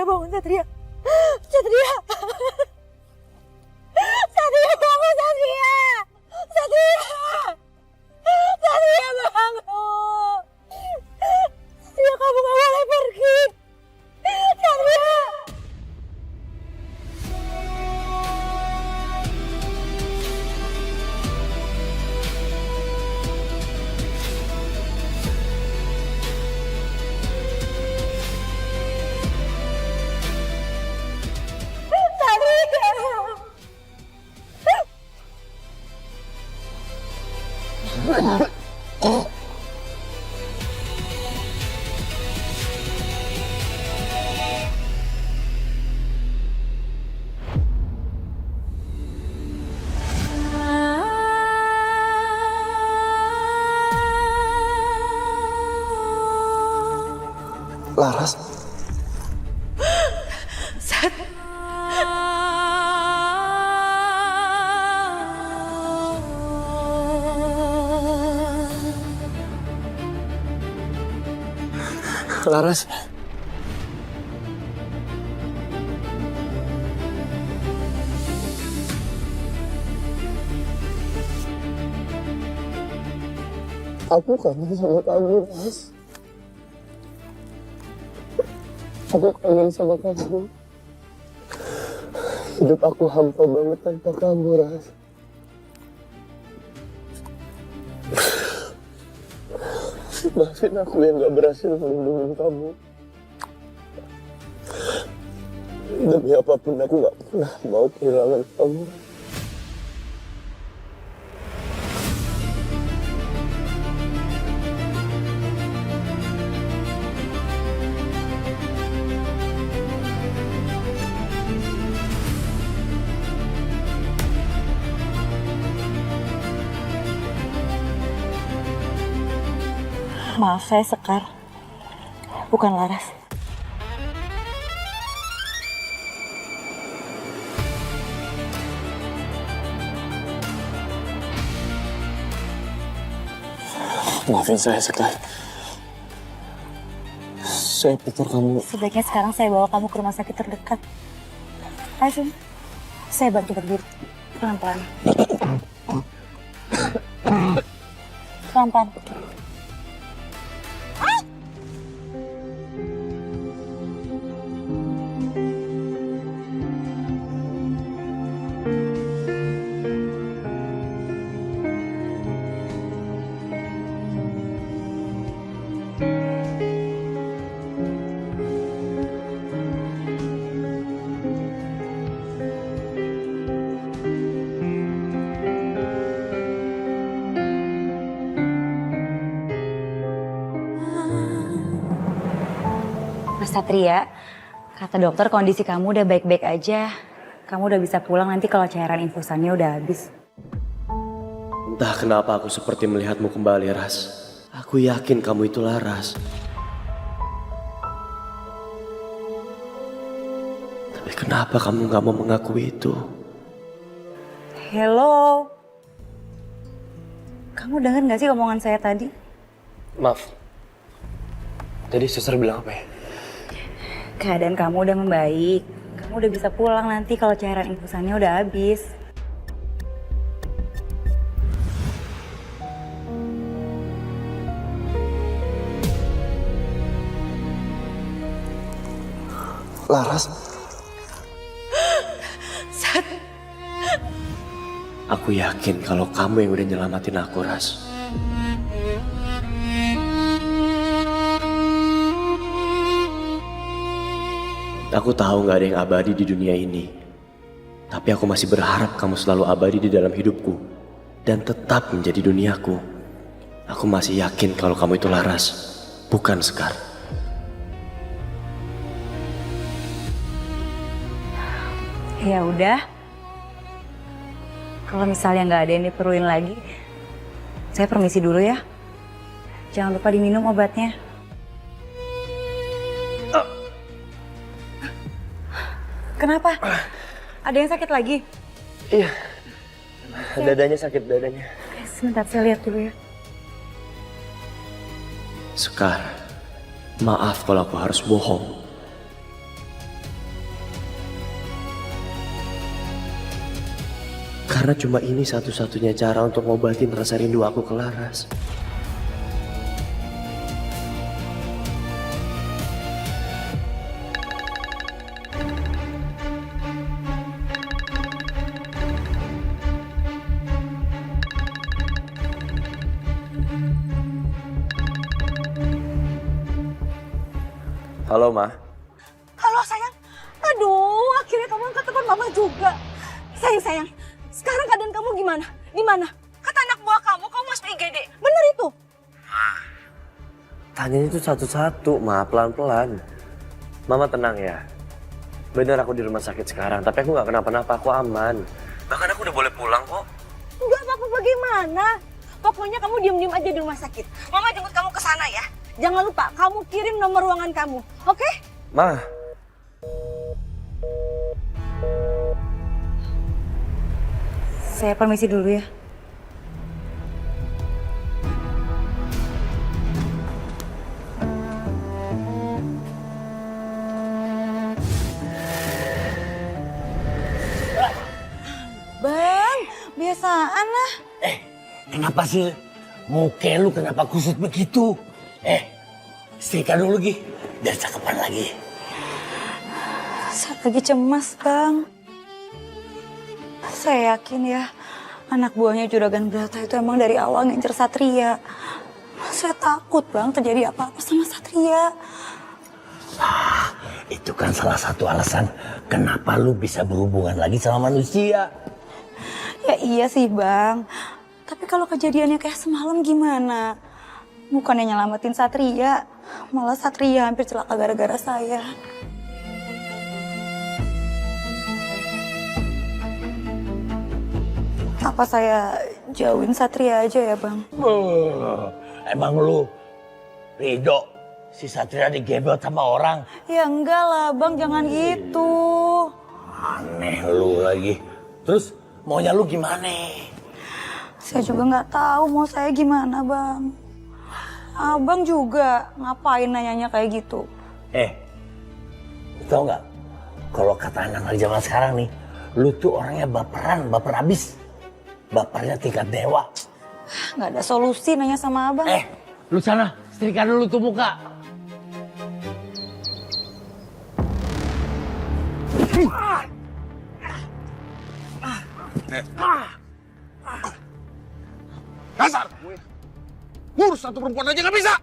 bangun Satria. Satria. Satria bangun Satria. Satria. Satria bangun. Satria kamu gak boleh pergi. Satria. Laras. Sat. Laras. Aku kangen sama kamu, Ras. Aku kangen sama kamu. Hidup aku hampa banget tanpa kamu, Ras. Maafin aku yang gak berhasil melindungi kamu. Demi apapun aku gak pernah mau kehilangan kamu. Maaf, saya Sekar. Bukan Laras. Maafin saya, Sekar. Saya pikir kamu... Sebaiknya sekarang saya bawa kamu ke rumah sakit terdekat. Ayo, sini. Saya bantu berdiri. Pelan-pelan. Pelan-pelan. Mas Satria, kata dokter kondisi kamu udah baik-baik aja. Kamu udah bisa pulang nanti kalau cairan infusannya udah habis. Entah kenapa aku seperti melihatmu kembali, Ras. Aku yakin kamu itu Laras. Tapi kenapa kamu gak mau mengakui itu? Hello. Kamu dengar gak sih omongan saya tadi? Maaf. Tadi suster bilang apa ya? Keadaan kamu udah membaik. Kamu udah bisa pulang nanti kalau cairan infusannya udah habis. Laras. Sat. Aku yakin kalau kamu yang udah nyelamatin aku, Ras. Aku tahu gak ada yang abadi di dunia ini. Tapi aku masih berharap kamu selalu abadi di dalam hidupku. Dan tetap menjadi duniaku. Aku masih yakin kalau kamu itu Laras, bukan Sekar. Ya udah. Kalau misalnya nggak ada yang diperluin lagi, saya permisi dulu ya. Jangan lupa diminum obatnya. Kenapa? Ada yang sakit lagi? Iya. Dadanya sakit, dadanya. Sebentar, saya lihat dulu ya. Sekar, maaf kalau aku harus bohong. Karena cuma ini satu-satunya cara untuk ngobatin rasa rindu aku ke Laras. Halo, Ma. Halo sayang, aduh akhirnya kamu angkat telepon mama juga. Sayang, sekarang keadaan kamu gimana? Di mana? Kata anak buah kamu masuk IGD, bener itu? Tanya itu satu-satu, Ma, pelan-pelan. Mama tenang ya. Bener aku di rumah sakit sekarang, tapi aku gak kenapa-napa, aku aman. Bahkan aku udah boleh pulang kok. Enggak apa-apa bagaimana? Pokoknya kamu diem-diem aja di rumah sakit. Mama jemput kamu ke sana ya. Jangan lupa kamu kirim nomor ruangan kamu, oke? Ma. Saya permisi dulu ya. Bang, biasaan lah. Kenapa sih muka lu kenapa kusut begitu? Setrika dulu Gi, biar cakepan lagi. Saya lagi cemas, Bang. Saya yakin ya, anak buahnya Juragan Brata itu emang dari awal ngincer Satria. Saya takut, Bang, terjadi apa-apa sama Satria. Itu kan salah satu alasan kenapa lu bisa berhubungan lagi sama manusia. Ya iya sih, Bang. Tapi kalau kejadiannya kayak semalam gimana? Bukannya nyelamatin Satria, malah Satria hampir celaka gara-gara saya. Apa saya jauhin Satria aja ya, Bang? Emang lu ridho si Satria digebel sama orang? Ya enggak lah, Bang, jangan gitu. Aneh lu lagi. Terus maunya lu gimana? Saya juga nggak tahu mau saya gimana, Bang. Abang juga ngapain nanyanya kayak gitu? Tau nggak? Kalau kata anak zaman sekarang nih, lu tuh orangnya baperan, baper abis. Bapernya tingkat dewa. Nggak ada solusi nanya sama abang. Lu sana, setrika dulu tuh muka. Dasar kamu ya. Ngurus satu perempuan aja gak bisa.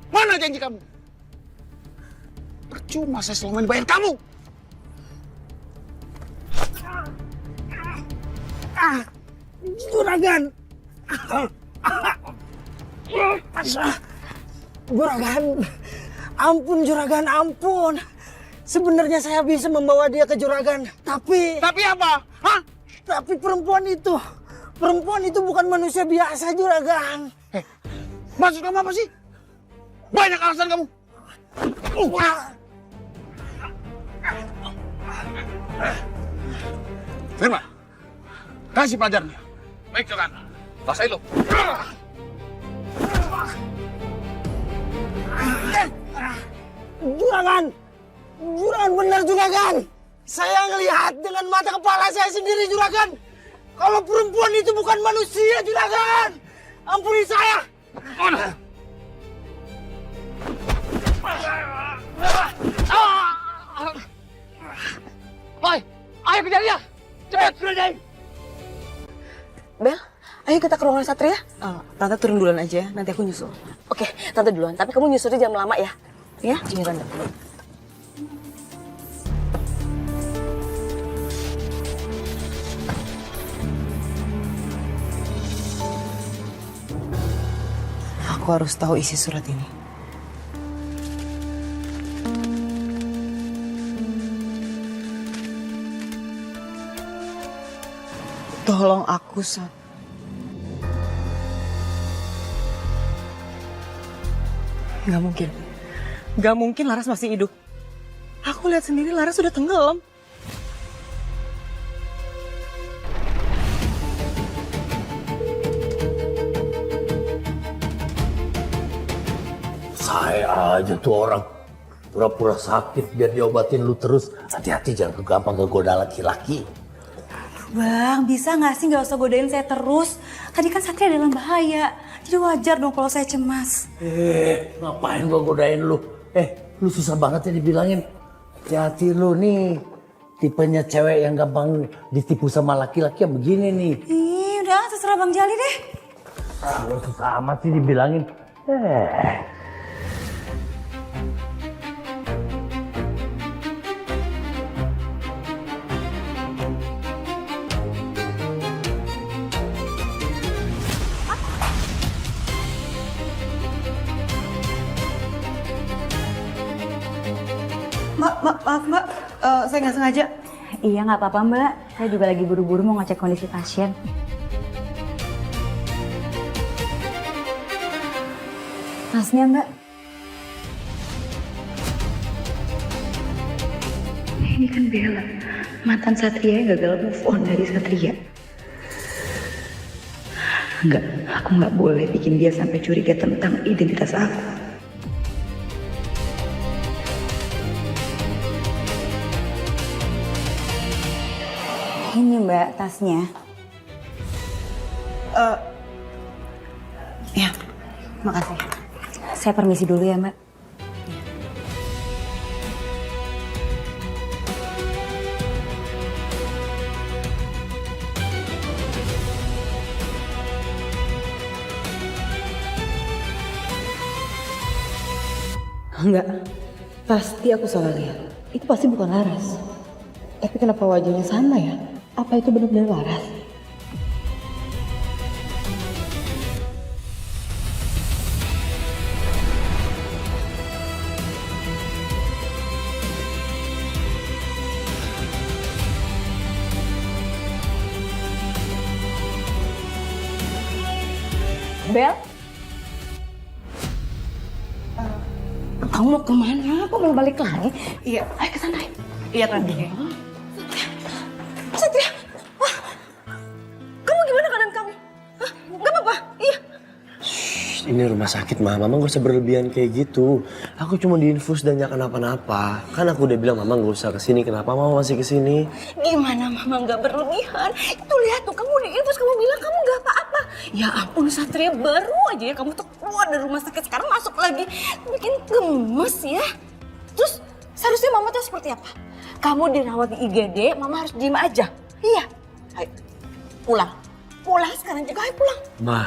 Mana janji kamu? Percuma saya selama ini bayar kamu. Juragan. Juragan. Ampun Juragan, ampun. Sebenarnya saya bisa membawa dia ke Juragan. Tapi apa? Hah? Tapi perempuan itu bukan manusia biasa, Juragan. Maksud kamu apa sih? Banyak alasan kamu. Firman, kasih pelajarannya. Baik, Jokan. Rasain lo. Juragan benar Juragan. Saya ngelihat dengan mata kepala saya sendiri Juragan. Kalau perempuan itu bukan manusia Juragan. Ampuni saya. Boy, ayo kejar dia. Cepat, Freddy. Bel, ayo kita ke ruangan Satria. Tante turun duluan aja, nanti aku nyusul. Oke, Tante duluan. Tapi kamu nyusulnya jangan lama ya. Ya? Iya, Tante. Aku harus tahu isi surat ini. Tolong aku, Sat. Gak mungkin. Gak mungkin Laras masih hidup. Aku lihat sendiri Laras sudah tenggelam. Saya aja tuh orang pura-pura sakit biar diobatin lu terus. Hati-hati jangan gampang kegoda laki-laki. Bang, bisa nggak sih nggak usah godain saya terus? Tadi kan Satria dalam bahaya. Jadi wajar dong kalau saya cemas. Ngapain gua godain lu? Lu susah banget ya dibilangin. Hati-hati lu nih. Tipenya cewek yang gampang ditipu sama laki-laki yang begini nih. Ih, udah terserah Bang Jali deh. Lu susah amat sih dibilangin. Maaf mbak, saya nggak sengaja. Iya nggak apa-apa Mbak. Saya juga lagi buru-buru mau ngecek kondisi pasien. Tasnya Mbak. Ini kan Bella, mantan Satria yang gagal move on dari Satria. Enggak, aku nggak boleh bikin dia sampai curiga tentang identitas aku. Ini Mbak tasnya. Ya, makasih. Saya permisi dulu ya Mbak. Enggak, pasti aku salah lihat. Itu pasti bukan Laras. Tapi kenapa wajahnya sama ya? Apa itu benar-benar Laras? Bel, Kamu mau kemana? Kok mau balik lagi? iya, Ayo ke sana. Iya tante. Satria, wah, kamu gimana keadaan kamu? Hah? Gak apa-apa? Iya. Ini rumah sakit, Mama gak usah berlebihan kayak gitu. Aku cuma diinfus dan gak kenapa-napa. Kan aku udah bilang Mama gak usah kesini, kenapa Mama masih kesini? Gimana mama gak berlebihan? Itu lihat tuh, kamu diinfus, kamu bilang kamu gak apa-apa. Ya ampun Satria, baru aja ya kamu tuh keluar dari rumah sakit, sekarang masuk lagi. Bikin gemes ya. Terus seharusnya mama tuh seperti apa? Kamu dirawat di IGD, mama harus diem aja. Iya. Ayo, pulang. Pulang sekarang juga, ayo pulang. Ma,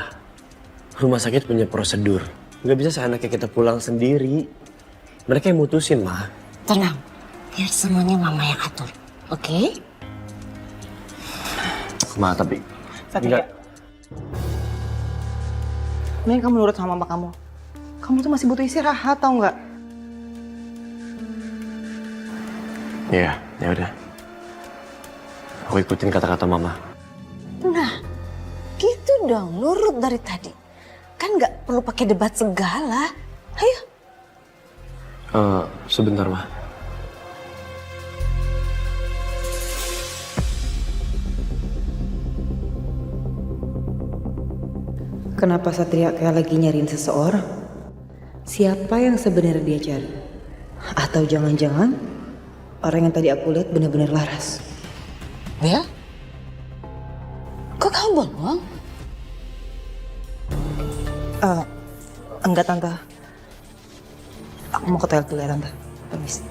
rumah sakit punya prosedur. Gak bisa seenaknya kita pulang sendiri. Mereka yang mutusin, Ma. Tenang, biar semuanya mama yang atur. Oke? Ma, tapi... Satria. Enggak. Mending kamu nurut sama mama kamu. Kamu tuh masih butuh istirahat, tau nggak? Iya, ya udah. Aku ikutin kata-kata Mama. Nah, gitu dong, nurut dari tadi. Kan nggak perlu pakai debat segala. Ayo. Sebentar, Ma. Kenapa Satria kayak lagi nyariin seseorang? Siapa yang sebenarnya dia cari? Atau jangan-jangan orang yang tadi aku lihat benar-benar Laras? Bel? Kok kamu bengong? Enggak Tante. Aku mau ke toilet dulu ya Tante. Permisi.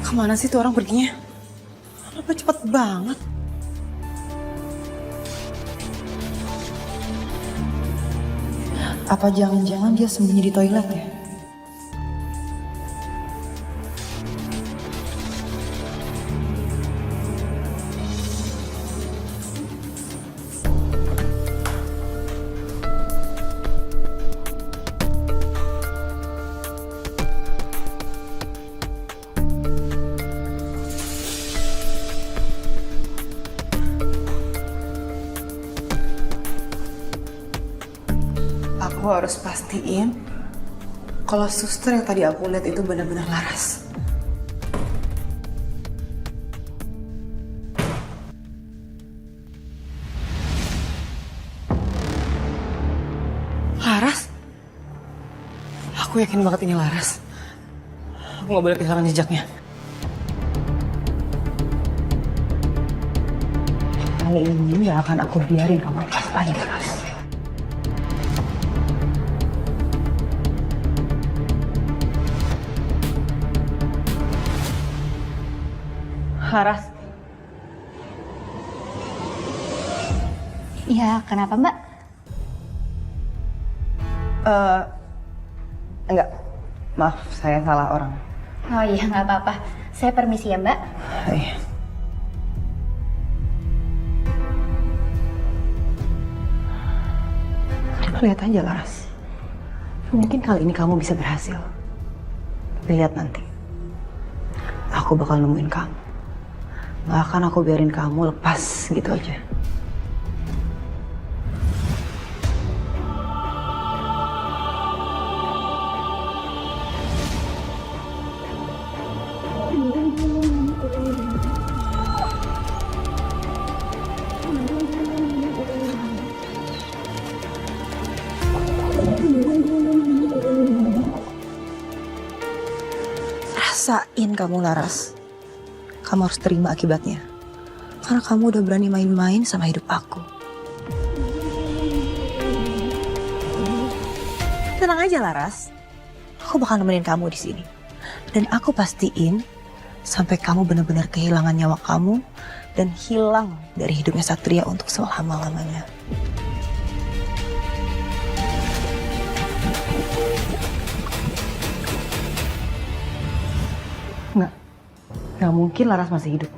Kemana sih tuh orang perginya? Kenapa cepet banget? Apa jangan-jangan dia sembunyi di toilet ya? Aku harus pastiin kalau suster yang tadi aku lihat itu benar-benar Laras. Laras? Aku Aku yakin banget ini Laras. Aku gak boleh kehilangan jejaknya. Kali ini gak akan aku biarin kamu lepas lagi, Laras. Laras. Iya, kenapa Mbak? Enggak. Maaf, saya salah orang. Oh iya, nggak apa-apa. Saya permisi ya Mbak. Iya. Lihat aja Laras. Mungkin kali ini kamu bisa berhasil. Lihat nanti. Aku bakal nemuin kamu. Gak akan aku biarin kamu lepas gitu aja. Rasain kamu Laras. Kamu harus terima akibatnya. Karena kamu udah berani main-main sama hidup aku. Tenang aja Laras. Aku bakal nemenin kamu di sini. Dan aku pastiin sampai kamu benar-benar kehilangan nyawa kamu dan hilang dari hidupnya Satria untuk selama-lamanya. Nggak mungkin Laras masih hidup.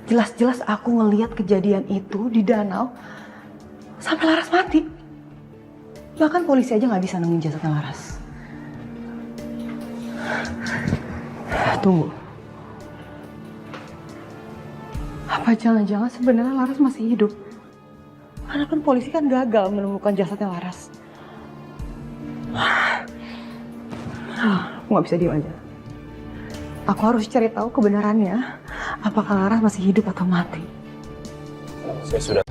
Jelas-jelas aku ngelihat kejadian itu di danau sampai Laras mati. Bahkan polisi aja nggak bisa nemuin jasadnya Laras. Tunggu. Apa jangan-jangan sebenarnya Laras masih hidup? Karena kan polisi kan gagal menemukan jasadnya Laras. Aku nggak bisa diam aja. Aku harus cari tahu kebenarannya. Apakah Laras masih hidup atau mati? Saya sudah